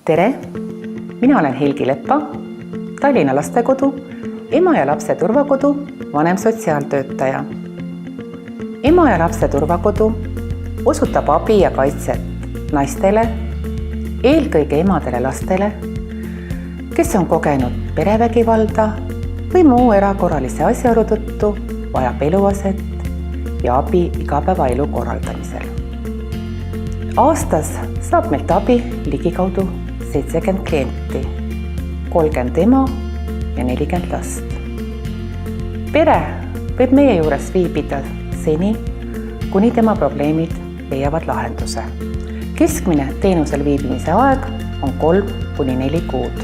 Tere! Mina olen Helgi Leppa, Tallinna Lastekodu, ema ja lapse turvakodu vanemsotsiaaltöötaja. Ema ja lapse turvakodu osutab abi ja kaitset naistele, eelkõige emadele lastele, kes on kogenud perevägivalda või muu erakorralise asjaolu tõttu vajab eluaset ja abi igapäevaelu korraldamisel. Aastas saab meilt abi ligikaudu 70 klienti, 30 ema ja 40 last. Pere võib meie juures viibida seni, kuni tema probleemid leiavad lahenduse. Keskmine teenusel viibimise aeg on 3–4 kuud.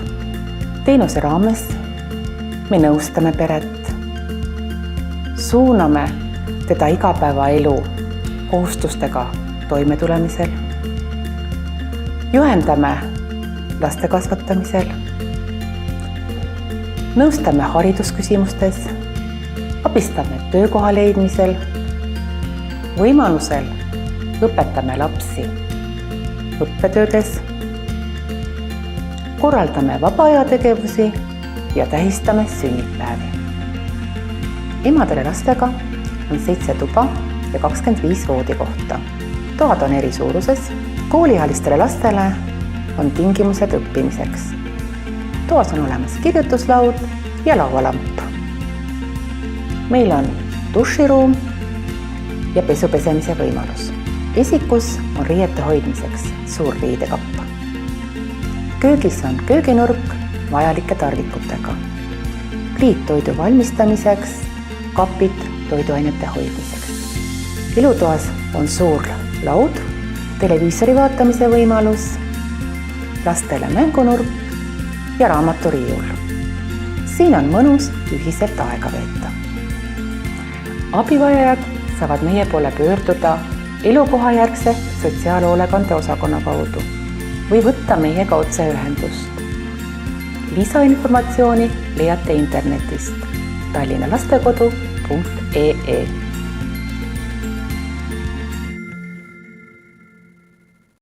Teenuse raames me nõustame peret, suuname teda igapäevaelu kohustustega toimetulemisel, juhendame laste kasvatamisel, nõustame haridusküsimustes, abistame töökoha leidmisel, võimalusel õpetame lapsi õppetöödes, korraldame vaba-ajategevusi ja tähistame sünnipäevi. Emadele lastega on 7 tuba ja 25 voodikohta. Toad on eri suuruses, kooliealistele lastele on tingimused õppimiseks. Toas on olemas kirjutuslaud ja laualamp. Meil on duširuum ja pesu pesemise võimalus. Esikus on riiete hoidmiseks suur riidekapp. Köögis on kööginurk vajalike tarvikutega. Pliit toidu valmistamiseks, kapid toiduainete hoidmiseks. Elutoas on suur laud, televiisori vaatamise võimalus, lastele mängunurk ja raamaturiiul. Siin on mõnus ühiselt aega veeta. Abivajajad saavad meie poole pöörduda elukohajärgse sotsiaalhoolekande osakonna kaudu või võtta meiega otseühendust. Lisainformatsiooni leiate internetist tallinnalastekodu.ee